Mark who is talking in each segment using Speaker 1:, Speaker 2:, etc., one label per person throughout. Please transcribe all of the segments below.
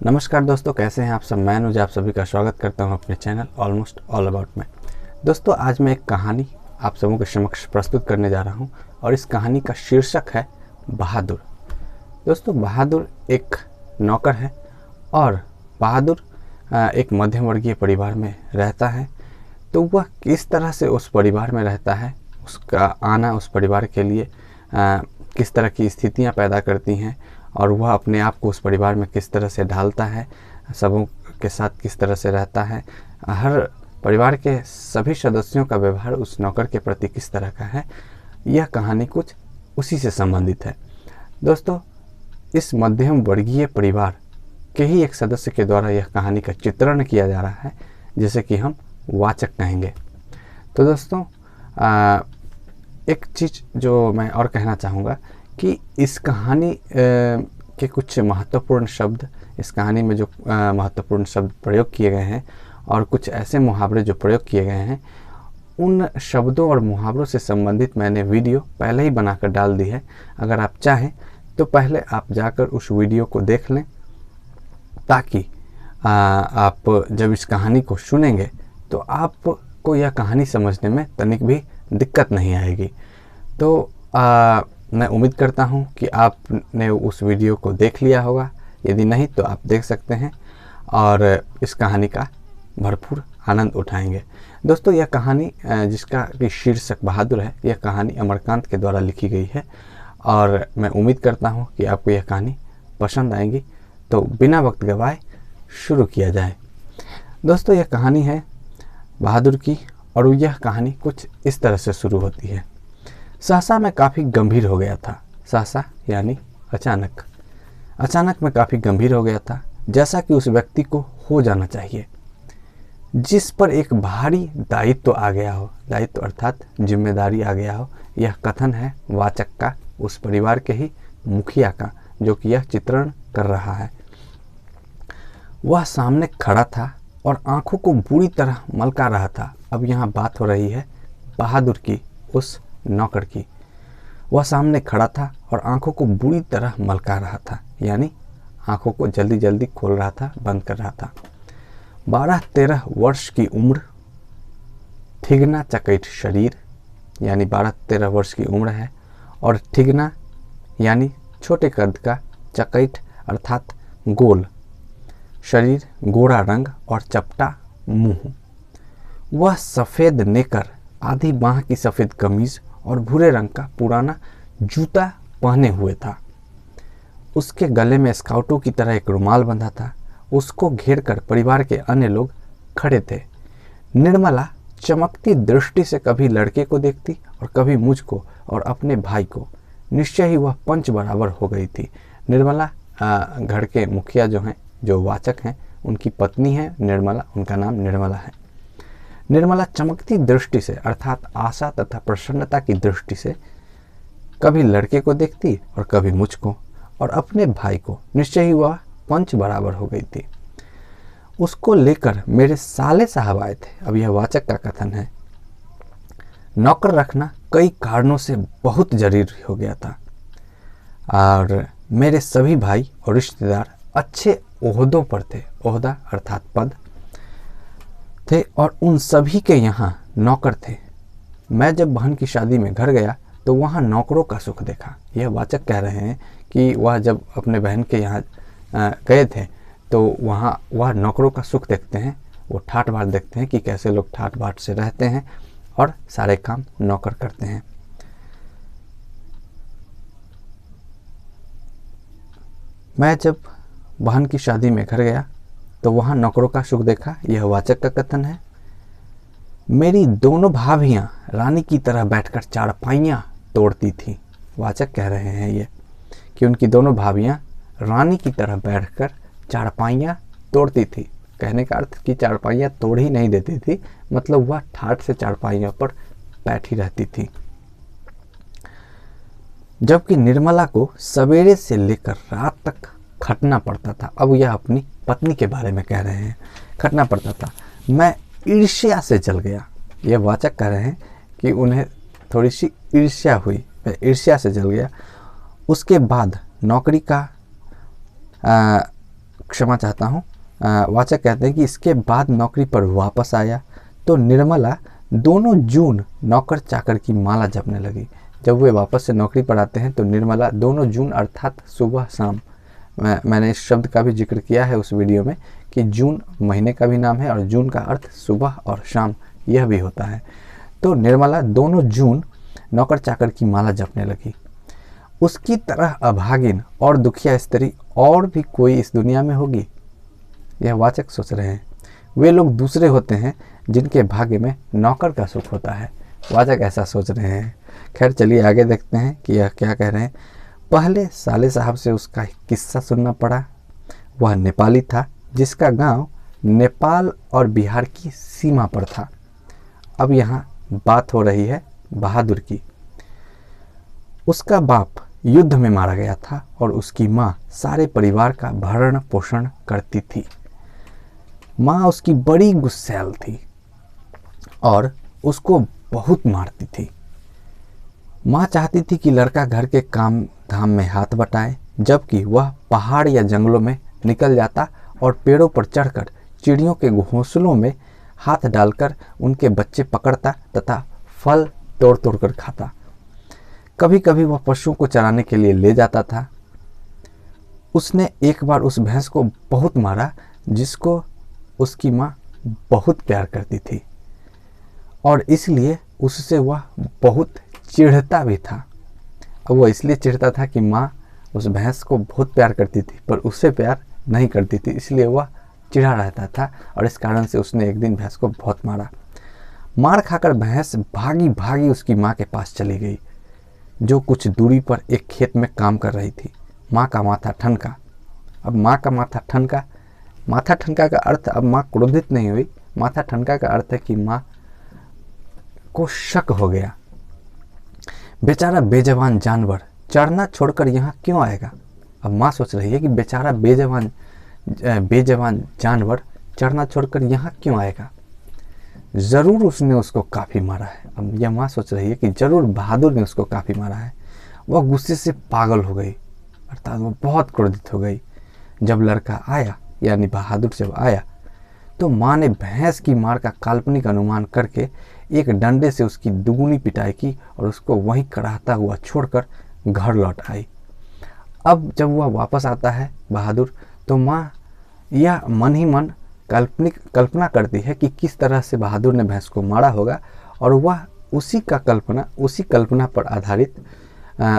Speaker 1: नमस्कार दोस्तों, कैसे हैं आप सब। मैं अनुज आप सभी का स्वागत करता हूं अपने चैनल ऑलमोस्ट ऑल अबाउट में। दोस्तों, आज मैं एक कहानी आप सबों के समक्ष प्रस्तुत करने जा रहा हूं और इस कहानी का शीर्षक है बहादुर। दोस्तों, बहादुर एक नौकर है और बहादुर एक मध्यम वर्गीय परिवार में रहता है। तो वह किस तरह से उस परिवार में रहता है, उसका आना उस परिवार के लिए किस तरह की स्थितियां पैदा करती हैं और वह अपने आप को उस परिवार में किस तरह से ढालता है, सबों के साथ किस तरह से रहता है, हर परिवार के सभी सदस्यों का व्यवहार उस नौकर के प्रति किस तरह का है, यह कहानी कुछ उसी से संबंधित है। दोस्तों, इस मध्यम वर्गीय परिवार के ही एक सदस्य के द्वारा यह कहानी का चित्रण किया जा रहा है, जिसे कि हम वाचक कहेंगे। तो दोस्तों, एक चीज़ जो मैं और कहना चाहूँगा कि इस कहानी के कुछ महत्वपूर्ण शब्द, इस कहानी में जो महत्वपूर्ण शब्द प्रयोग किए गए हैं और कुछ ऐसे मुहावरे जो प्रयोग किए गए हैं, उन शब्दों और मुहावरों से संबंधित मैंने वीडियो पहले ही बनाकर डाल दी है। अगर आप चाहें तो पहले आप जाकर उस वीडियो को देख लें, ताकि आप जब इस कहानी को सुनेंगे तो आपको यह कहानी समझने में तनिक भी दिक्कत नहीं आएगी। तो मैं उम्मीद करता हूं कि आपने उस वीडियो को देख लिया होगा। यदि नहीं तो आप देख सकते हैं और इस कहानी का भरपूर आनंद उठाएंगे। दोस्तों, यह कहानी जिसका कि शीर्षक बहादुर है, यह कहानी अमरकांत के द्वारा लिखी गई है और मैं उम्मीद करता हूं कि आपको यह कहानी पसंद आएगी। तो बिना वक्त गवाए शुरू किया जाए। दोस्तों, यह कहानी है बहादुर की और यह कहानी कुछ इस तरह से शुरू होती है। सहसा मैं काफ़ी गंभीर हो गया था। सहसा यानी अचानक। अचानक मैं काफ़ी गंभीर हो गया था, जैसा कि उस व्यक्ति को हो जाना चाहिए जिस पर एक भारी दायित्व आ गया हो। दायित्व अर्थात जिम्मेदारी आ गया हो। यह कथन है वाचक का, उस परिवार के ही मुखिया का, जो कि यह चित्रण कर रहा है। वह सामने खड़ा था और आंखों को बुरी तरह मलका रहा था। अब यहाँ बात हो रही है बहादुर की, उस नौकर की। वह सामने खड़ा था और आंखों को बुरी तरह मलका रहा था, यानी आंखों को जल्दी जल्दी खोल रहा था, बंद कर रहा था। 12-13 वर्ष की उम्र, ठिगना चकैठ शरीर, यानी 12-13 वर्ष की उम्र है और ठिगना यानी छोटे कद का, चकैठ अर्थात गोल शरीर, गोरा रंग और चपटा मुंह। वह सफ़ेद नेकर, आधी बाह की सफ़ेद कमीज और भूरे रंग का पुराना जूता पहने हुए था। उसके गले में स्काउटों की तरह एक रुमाल बंधा था। उसको घेर कर परिवार के अन्य लोग खड़े थे। निर्मला चमकती दृष्टि से कभी लड़के को देखती और कभी मुझको और अपने भाई को। निश्चय ही वह पंच बराबर हो गई थी। निर्मला घर के मुखिया जो हैं, जो वाचक हैं, उनकी पत्नी है निर्मला, उनका नाम निर्मला है। निर्मला चमकती दृष्टि से अर्थात आशा तथा प्रसन्नता की दृष्टि से कभी लड़के को देखती और कभी मुझको और अपने भाई को। निश्चय ही वह पंच बराबर हो गई थी। उसको लेकर मेरे साले साहब आए थे। अब यह वाचक का कथन है। नौकर रखना कई कारणों से बहुत जरूरी हो गया था और मेरे सभी भाई और रिश्तेदार अच्छे ओहदों पर थे। ओहदा अर्थात पद थे और उन सभी के यहाँ नौकर थे। मैं जब बहन की शादी में घर गया तो वहाँ नौकरों का सुख देखा। यह वाचक कह रहे हैं कि वह जब अपने बहन के यहाँ गए थे तो वहाँ वह नौकरों का सुख देखते हैं। वो ठाट बाट देखते हैं कि कैसे लोग ठाट बाट से रहते हैं और सारे काम नौकर करते हैं। मैं जब बहन की शादी में घर गया तो वहाँ नौकरों का सुख देखा। यह वाचक का कथन है। मेरी दोनों भाभियाँ रानी की तरह बैठकर चारपाइयाँ तोड़ती थीं। वाचक कह रहे हैं ये कि उनकी दोनों भाभियाँ रानी की तरह बैठकर चारपाइयाँ तोड़ती थी। कहने का अर्थ कि चारपाइयाँ तोड़ ही नहीं देती थी, मतलब वह ठाट से चारपाइयों पर बैठी रहती थी। जबकि निर्मला को सवेरे से लेकर रात तक खटना पड़ता था। अब यह अपनी पत्नी के बारे में कह रहे हैं, खटना पड़ता था। मैं ईर्ष्या से जल गया। यह वाचक कह रहे हैं कि उन्हें थोड़ी सी ईर्ष्या हुई, मैं ईर्ष्या से जल गया। उसके बाद नौकरी का क्षमा चाहता हूँ, वाचक कहते हैं कि इसके बाद नौकरी पर वापस आया तो निर्मला दोनों जून नौकर चाकर की माला जपने लगी। जब वे वापस से नौकरी पर आते हैं तो निर्मला दोनों जून अर्थात सुबह शाम, मैंने इस शब्द का भी जिक्र किया है उस वीडियो में कि जून महीने का भी नाम है और जून का अर्थ सुबह और शाम यह भी होता है। तो निर्मला दोनों जून नौकर चाकर की माला जपने लगी। उसकी तरह अभागिन और दुखिया स्त्री और भी कोई इस दुनिया में होगी, यह वाचक सोच रहे हैं। वे लोग दूसरे होते हैं जिनके भाग्य में नौकर का सुख होता है, वाचक ऐसा सोच रहे हैं। खैर चलिए आगे देखते हैं कि यह क्या कह रहे हैं। पहले साले साहब से उसका किस्सा सुनना पड़ा। वह नेपाली था जिसका गांव नेपाल और बिहार की सीमा पर था। अब यहाँ बात हो रही है बहादुर की। उसका बाप युद्ध में मारा गया था और उसकी माँ सारे परिवार का भरण पोषण करती थी। माँ उसकी बड़ी गुस्सैल थी और उसको बहुत मारती थी। माँ चाहती थी कि लड़का घर के काम धाम में हाथ बटाए, जबकि वह पहाड़ या जंगलों में निकल जाता और पेड़ों पर चढ़कर चिड़ियों के घोंसलों में हाथ डालकर उनके बच्चे पकड़ता तथा फल तोड़ तोड़ कर खाता। कभी कभी वह पशुओं को चराने के लिए ले जाता था। उसने एक बार उस भैंस को बहुत मारा जिसको उसकी माँ बहुत प्यार करती थी और इसलिए उससे वह बहुत चिढ़ता भी था। अब वह इसलिए चिढ़ता था कि माँ उस भैंस को बहुत प्यार करती थी पर उससे प्यार नहीं करती थी, इसलिए वह चिढ़ा रहता था और इस कारण से उसने एक दिन भैंस को बहुत मारा। मार खाकर भैंस भागी भागी उसकी माँ के पास चली गई जो कुछ दूरी पर एक खेत में काम कर रही थी। माँ का माथा ठनका। अब माँ का माथा ठनका, माथा ठनका का अर्थ, अब माँ क्रोधित नहीं हुई, माथा ठनका का अर्थ है कि माँ को शक हो गया। बेचारा बेजवान जानवर चरना छोड़कर यहाँ क्यों आएगा। अब माँ सोच रही है कि बेचारा बेजवान जानवर चरना छोड़कर यहाँ क्यों आएगा, ज़रूर उसने उसको काफ़ी मारा है। अब यह माँ सोच रही है कि ज़रूर बहादुर ने उसको काफ़ी मारा है। वह गुस्से से पागल हो गई, अर्थात वह बहुत क्रोधित हो गई। जब लड़का आया यानी बहादुर जब आया तो माँ ने भैंस की मार का काल्पनिक अनुमान करके एक डंडे से उसकी दुगुनी पिटाई की और उसको वहीं कराहता हुआ छोड़कर घर लौट आई। अब जब वह वापस आता है बहादुर तो माँ यह मन ही मन कल्पना करती है कि किस तरह से बहादुर ने भैंस को मारा होगा और वह उसी कल्पना पर आधारित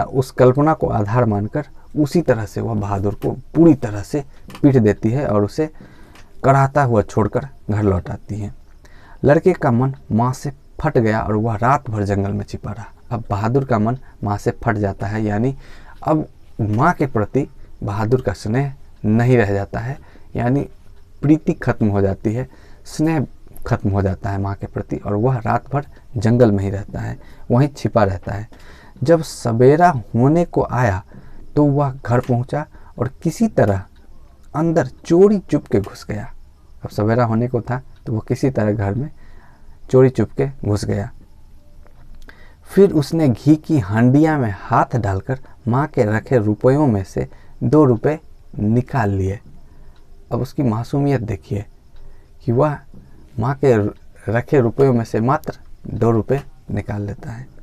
Speaker 1: उस कल्पना को आधार मानकर उसी तरह से वह बहादुर को पूरी तरह से पीट देती है और उसे कराहता हुआ छोड़कर घर लौट आती है। लड़के का मन माँ से फट गया और वह रात भर जंगल में छिपा रहा। अब बहादुर का मन माँ से फट जाता है, यानी अब माँ के प्रति बहादुर का स्नेह नहीं रह जाता है, यानी प्रीति खत्म हो जाती है, स्नेह खत्म हो जाता है माँ के प्रति और वह रात भर जंगल में ही रहता है, वहीं छिपा रहता है। जब सवेरा होने को आया तो वह घर पहुँचा और किसी तरह अंदर चोरी चुप के घुस गया। अब सवेरा होने को था तो वह किसी तरह घर में चोरी चुप के घुस गया। फिर उसने घी की हांडिया में हाथ डालकर माँ के रखे रुपयों में से 2 रुपये निकाल लिए। अब उसकी मासूमियत देखिए कि वह माँ के रखे रुपयों में से मात्र 2 रुपये निकाल लेता है।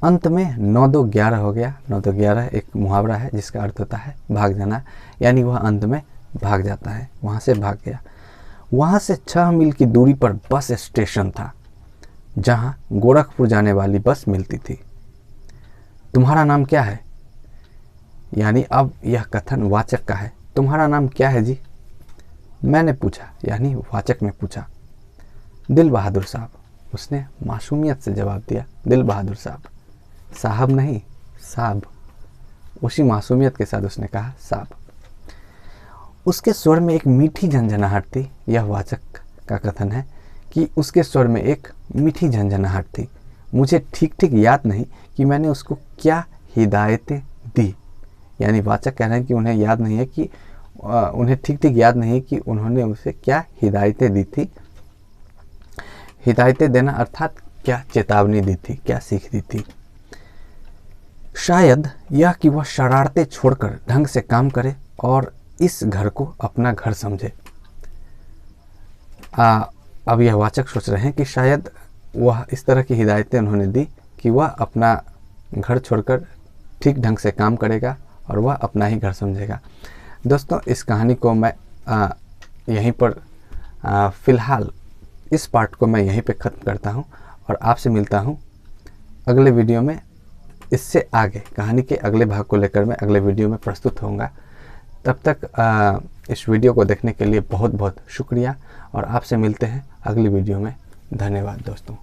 Speaker 1: अंत में 9-2-11 हो गया। 9-2-11 एक मुहावरा है जिसका अर्थ होता है भाग जाना, यानी वह अंत में भाग जाता है, वहाँ से भाग गया। वहाँ से 6 मील की दूरी पर बस स्टेशन था जहाँ गोरखपुर जाने वाली बस मिलती थी। तुम्हारा नाम क्या है, यानी अब यह कथन वाचक का है। तुम्हारा नाम क्या है जी, मैंने पूछा, यानी वाचक ने पूछा। दिल बहादुर साहब, उसने मासूमियत से जवाब दिया। दिल बहादुर साहब, साहब नहीं साहब। उसी मासूमियत के साथ उसने कहा साहब। उसके स्वर में एक मीठी झंझनाहट थी। यह वाचक का कथन है कि उसके स्वर में एक मीठी झंझनाहट थी। मुझे ठीक ठीक याद नहीं कि मैंने उसको क्या हिदायतें दी, यानी वाचक कह रहे हैं कि उन्हें याद नहीं है कि उन्हें ठीक ठीक याद नहीं है कि उन्होंने उसे क्या हिदायतें दी थी। हिदायतें देना अर्थात क्या चेतावनी दी थी, क्या सीख दी थी। शायद यह कि वह शरारतें छोड़कर ढंग से काम करे और इस घर को अपना घर समझे। अब यह वाचक सोच रहे हैं कि शायद वह इस तरह की हिदायतें उन्होंने दी कि वह अपना घर छोड़कर ठीक ढंग से काम करेगा और वह अपना ही घर समझेगा। दोस्तों, इस कहानी को मैं यहीं पर फ़िलहाल इस पार्ट को मैं यहीं पे ख़त्म करता हूं और आपसे मिलता हूं अगले वीडियो में। इससे आगे कहानी के अगले भाग को लेकर मैं अगले वीडियो में प्रस्तुत होऊंगा। तब तक इस वीडियो को देखने के लिए बहुत बहुत शुक्रिया और आपसे मिलते हैं अगली वीडियो में। धन्यवाद दोस्तों।